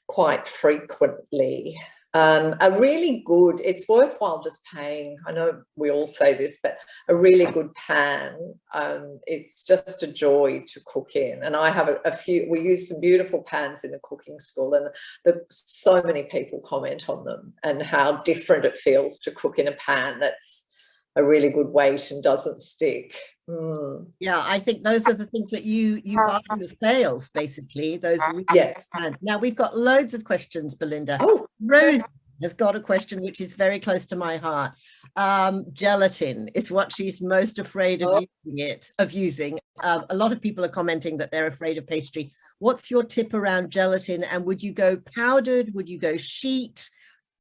quite frequently. A really good, it's worthwhile just paying, I know we all say this, but a really good pan, it's just a joy to cook in. And I have a few, we use some beautiful pans in the cooking school, and so many people comment on them and how different it feels to cook in a pan that's a really good weight and doesn't stick. Yeah, I think those are the things that you buy in the sales, basically, those yes. pans. Now we've got loads of questions, Belinda. Oh, Rose has got a question which is very close to my heart. Gelatin is what she's most afraid of using. A lot of people are commenting that they're afraid of pastry. What's your tip around gelatin? And would you go powdered? Would you go sheet?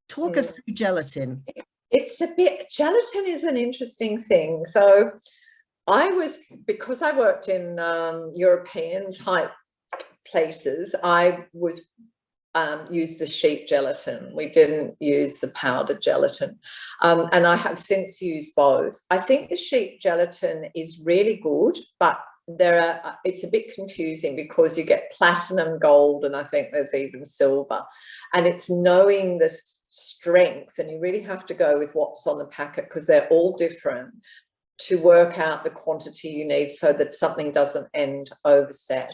Talk us through gelatin. It's a bit, gelatin is an interesting thing. So because I worked in European type places, I was used the sheet gelatin. We didn't use the powdered gelatin. And I have since used both. I think the sheet gelatin is really good, but it's a bit confusing because you get platinum, gold, and I think there's even silver. And it's knowing the strength, and you really have to go with what's on the packet, because they're all different, to work out the quantity you need so that something doesn't end overset.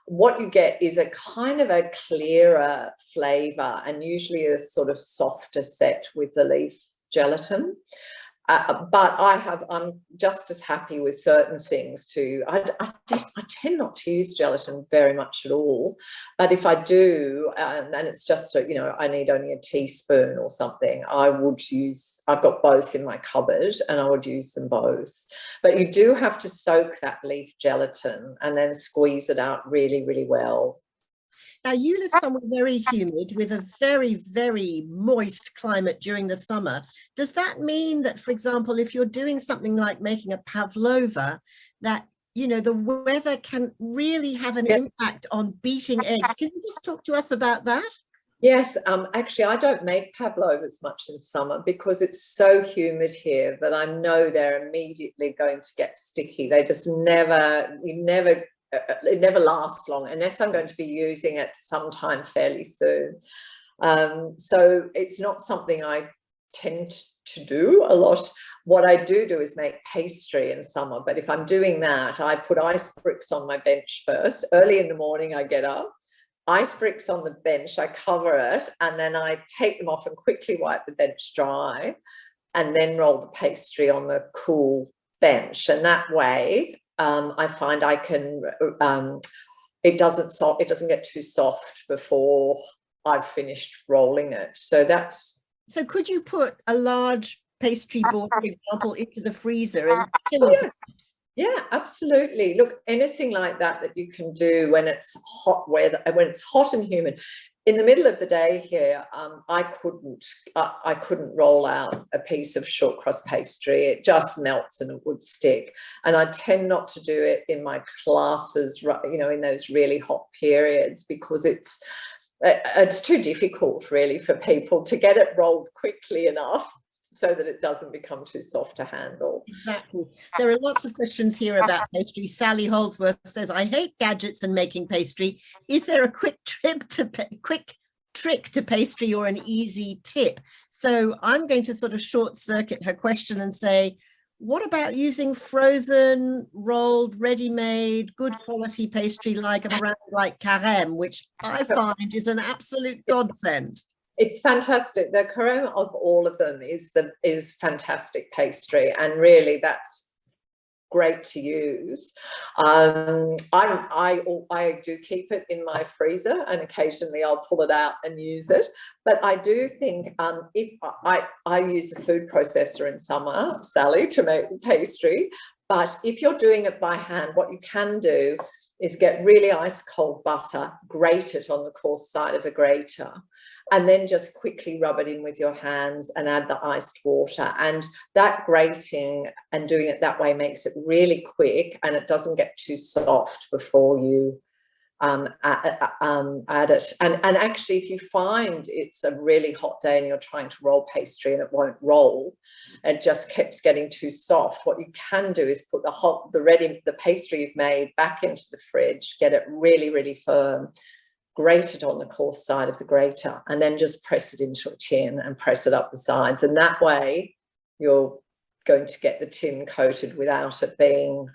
What you get is a kind of a clearer flavor, and usually a sort of softer set with the leaf gelatin. But I'm just as happy with certain things too. I tend not to use gelatin very much at all, but if I do, and it's just, I need only a teaspoon or something, I've got both in my cupboard, and I would use them both. But you do have to soak that leaf gelatin and then squeeze it out really, really well. Now, you live somewhere very humid with a very, very moist climate during the summer. Does that mean that, for example, if you're doing something like making a pavlova, that, the weather can really have an impact on beating eggs? Can you just talk to us about that? Yes, actually, I don't make pavlovas much in summer because it's so humid here that I know they're immediately going to get sticky. They just it never lasts long unless I'm going to be using it sometime fairly soon. So it's not something I tend to do a lot. What I do is make pastry in summer, but if I'm doing that, I put ice bricks on my bench first. Early in the morning, I get up, ice bricks on the bench, I cover it, and then I take them off and quickly wipe the bench dry, and then roll the pastry on the cool bench. And that way, I find I can, it doesn't get too soft before I've finished rolling it. So could you put a large pastry board, for example, into the freezer and chill it? Yeah, absolutely. Look, anything like that you can do when it's hot weather, when it's hot and humid. In the middle of the day here, I couldn't roll out a piece of short crust pastry. It just melts and it would stick. And I tend not to do it in my classes, in those really hot periods, because it's too difficult really for people to get it rolled quickly enough so that it doesn't become too soft to handle. Exactly. There are lots of questions here about pastry. Sally Holdsworth says, I hate gadgets and making pastry. Is there a quick trick to pastry or an easy tip? So I'm going to sort of short circuit her question and say, what about using frozen, rolled, ready-made, good quality pastry like a brand like Carême, which I find is an absolute godsend? It's fantastic. The Carême of all of them is fantastic pastry, and really that's great to use. I do keep it in my freezer, and occasionally I'll pull it out and use it. But I do think if I use a food processor in summer, Sally, to make pastry. But if you're doing it by hand, what you can do is get really ice cold butter, grate it on the coarse side of the grater, and then just quickly rub it in with your hands and add the iced water. And that grating and doing it that way makes it really quick, and it doesn't get too soft before you add it. And actually, if you find it's a really hot day and you're trying to roll pastry and it won't roll, it just keeps getting too soft, what you can do is put the pastry you've made back into the fridge, get it really, really firm, grate it on the coarse side of the grater, and then just press it into a tin and press it up the sides. And that way you're going to get the tin coated without it being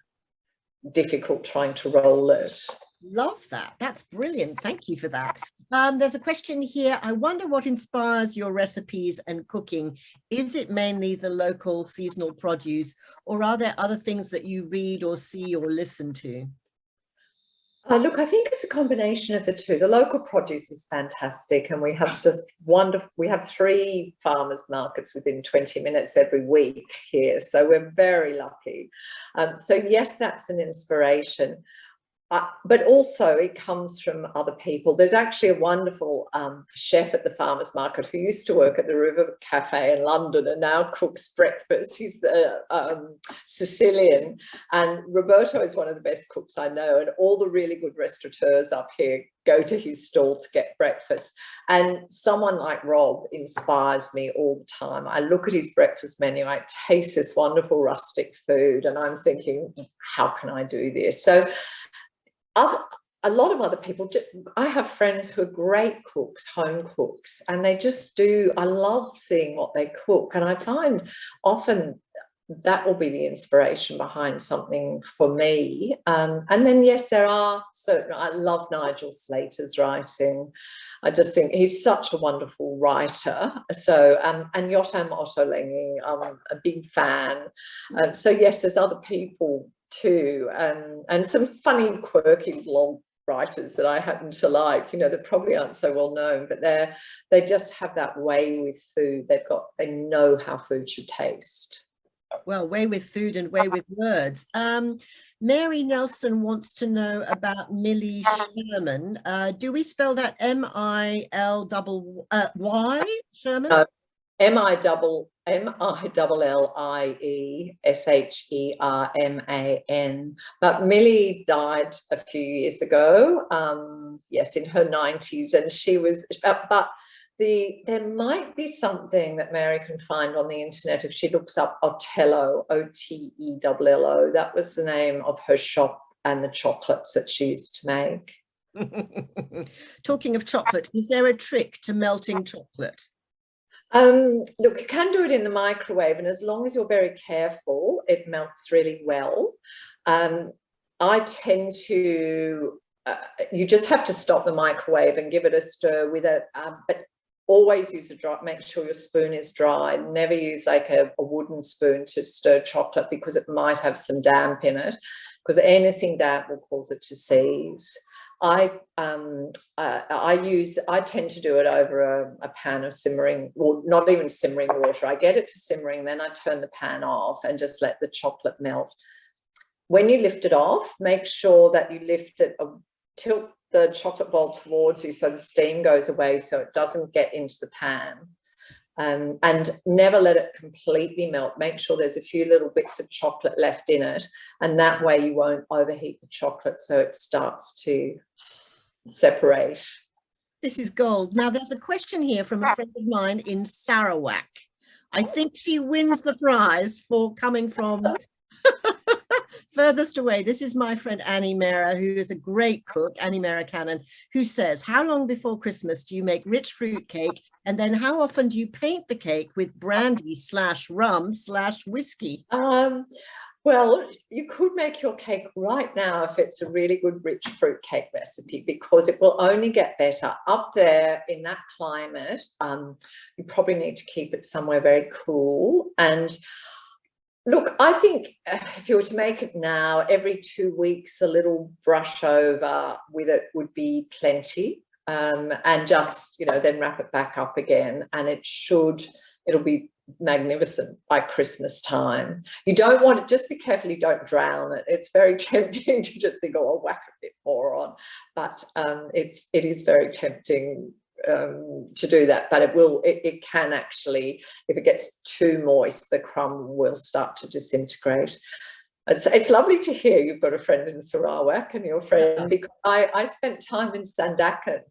difficult trying to roll it. Love that. That's brilliant. Thank you for that. There's a question here. I wonder what inspires your recipes and cooking. Is it mainly the local seasonal produce, or are there other things that you read or see or listen to? Look, I think it's a combination of the two. The local produce is fantastic, and we have just wonderful. We have 3 farmers markets within 20 minutes every week here, so we're very lucky. So yes, that's an inspiration. But also it comes from other people. There's actually a wonderful chef at the farmers market who used to work at the River Cafe in London and now cooks breakfast. He's Sicilian, and Roberto is one of the best cooks I know, and all the really good restaurateurs up here go to his stall to get breakfast. And someone like Rob inspires me all the time. I look at his breakfast menu, I taste this wonderful rustic food, and I'm thinking, how can I do this? So a lot of other people, I have friends who are great cooks, home cooks, and they just do, I love seeing what they cook. And I find often that will be the inspiration behind something for me. And then, yes, there are certain, I love Nigel Slater's writing. I just think he's such a wonderful writer. So, and Yotam Ottolenghi, I'm a big fan. So yes, there's other people too, and some funny, quirky little writers that I happen to like, you know, that probably aren't so well known, but they just have that way with food. They know how food should taste. Well, way with food and way with words. Mary Nelson wants to know about Millie Sherman. Do we spell that M-I-L-Y, Sherman? No, M-I-L-L-I-E-S-H-E-R-M-A-N. But Millie died a few years ago, yes, in her 90s, and she was, but there might be something that Mary can find on the internet if she looks up Otello, O-T-E-L-L-O. That was the name of her shop and the chocolates that she used to make. Talking of chocolate, is there a trick to melting chocolate? Look, you can do it in the microwave, and as long as you're very careful, it melts really well. I tend to, you just have to stop the microwave and give it a stir with it, but always use make sure your spoon is dry. Never use like a wooden spoon to stir chocolate, because it might have some damp in it, because anything damp will cause it to seize. I tend to do it over a pan of simmering, or not even simmering water. I get it to simmering, then I turn the pan off and just let the chocolate melt. When you lift it off, make sure that you lift it, tilt the chocolate bowl towards you so the steam goes away, so it doesn't get into the pan. And never let it completely melt. Make sure there's a few little bits of chocolate left in it, and that way you won't overheat the chocolate so it starts to separate. This is gold. Now there's a question here from a friend of mine in Sarawak. I think she wins the prize for coming from furthest away. This is my friend Annie Mera, who is a great cook, Annie Mera Cannon, who says, how long before Christmas do you make rich fruit cake? And then how often do you paint the cake with brandy / rum / whiskey? Well, you could make your cake right now if it's a really good rich fruit cake recipe, because it will only get better. Up there in that climate, you probably need to keep it somewhere very cool. And Look, I think if you were to make it now, every 2 weeks, a little brush over with it would be plenty. And just, you know, then wrap it back up again, and it'll be magnificent by Christmas time. You don't want it, just be careful you don't drown it. It's very tempting to just think, oh, I'll whack a bit more on, but it is very tempting to do that, but it can actually, if it gets too moist, the crumb will start to disintegrate. It's lovely to hear you've got a friend in Sarawak, and your friend, because I spent time in Sandakan,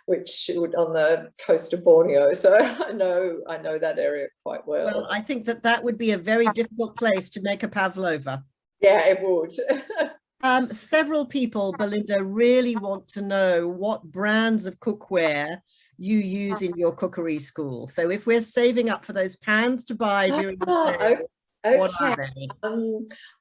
which on the coast of Borneo, so I know that area quite well. Well, I think that would be a very difficult place to make a pavlova. Yeah, it would. Several people, Belinda, really want to know what brands of cookware you use in your cookery school. So if we're saving up for those pans to buy during the sale, what are they?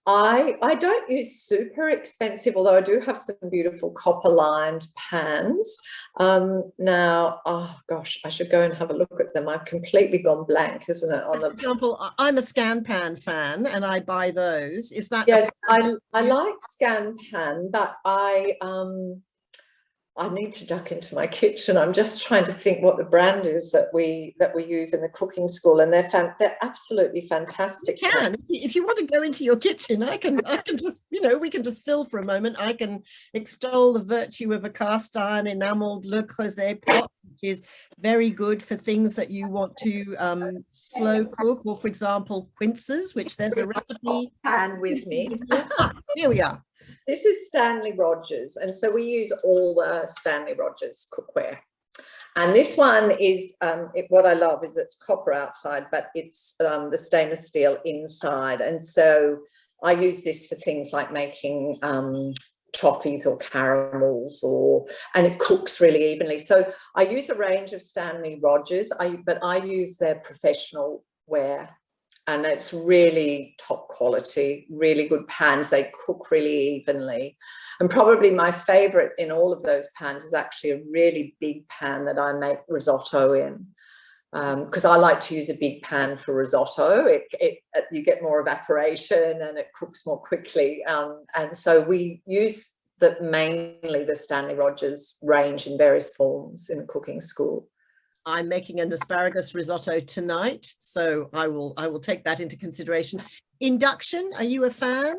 I don't use super expensive, although I do have some beautiful copper lined pans. Now, oh gosh, I should go and have a look at them. I've completely gone blank, isn't it? For example, I'm a Scan Pan fan, and I buy those. Is that? Yes, I like Scan Pan, but I need to duck into my kitchen. I'm just trying to think what the brand is that we use in the cooking school, and they're absolutely fantastic. You can. If you want to go into your kitchen, I can just, you know, we can just fill for a moment. I can extol the virtue of a cast iron enameled Le Creuset pot, which is very good for things that you want to slow cook, or for example, quinces, which there's a recipe. Pan with me. Here we are. This is Stanley Rogers, and so we use all the Stanley Rogers cookware. And this one is, what I love is it's copper outside, but it's the stainless steel inside. And so I use this for things like making toffees or caramels, and it cooks really evenly. So I use a range of Stanley Rogers, but I use their professional ware. And it's really top quality, really good pans. They cook really evenly. And probably my favorite in all of those pans is actually a really big pan that I make risotto in. Because I like to use a big pan for risotto. You get more evaporation and it cooks more quickly. And so we use mainly the Stanley Rogers range in various forms in the cooking school. I'm making an asparagus risotto tonight, so I will take that into consideration. Induction, are you a fan?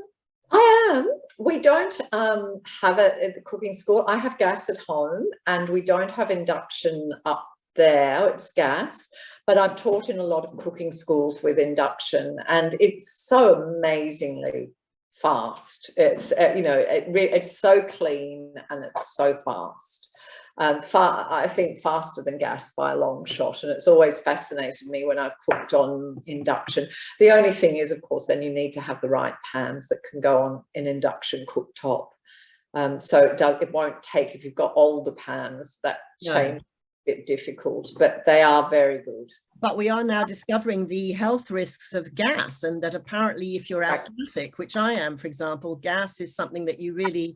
I am. We don't have it at the cooking school. I have gas at home, and we don't have induction up there. It's gas, but I've taught in a lot of cooking schools with induction, and it's so amazingly fast. It's it's so clean and it's so fast. I think faster than gas by a long shot, and it's always fascinated me when I've cooked on induction. The only thing is, of course, then you need to have the right pans that can go on an induction cooktop. So it won't take, if you've got older pans, that change a bit difficult, but they are very good. But we are now discovering the health risks of gas, and that apparently if you're asthmatic, which I am, for example, gas is something that you really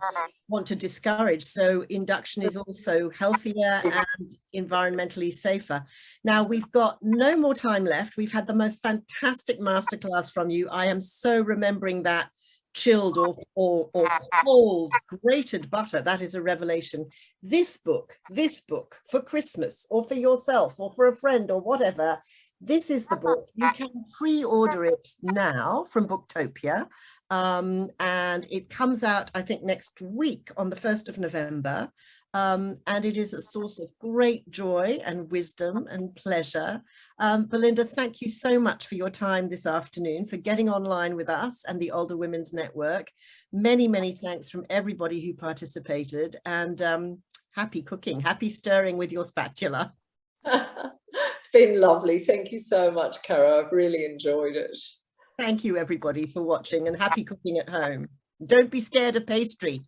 want to discourage. So induction is also healthier and environmentally safer. Now, we've got no more time left. We've had the most fantastic masterclass from you. I am so remembering that chilled or cold grated butter. That is a revelation. This book for Christmas or for yourself or for a friend or whatever, this is the book. You can pre-order it now from Booktopia, and it comes out, I think, next week on the 1st of November. And it is a source of great joy and wisdom and pleasure. Belinda, thank you so much for your time this afternoon, for getting online with us and the Older Women's Network. Many, many thanks from everybody who participated, and happy cooking, happy stirring with your spatula. It's been lovely. Thank you so much, Cara. I've really enjoyed it. Thank you, everybody, for watching, and happy cooking at home. Don't be scared of pastry.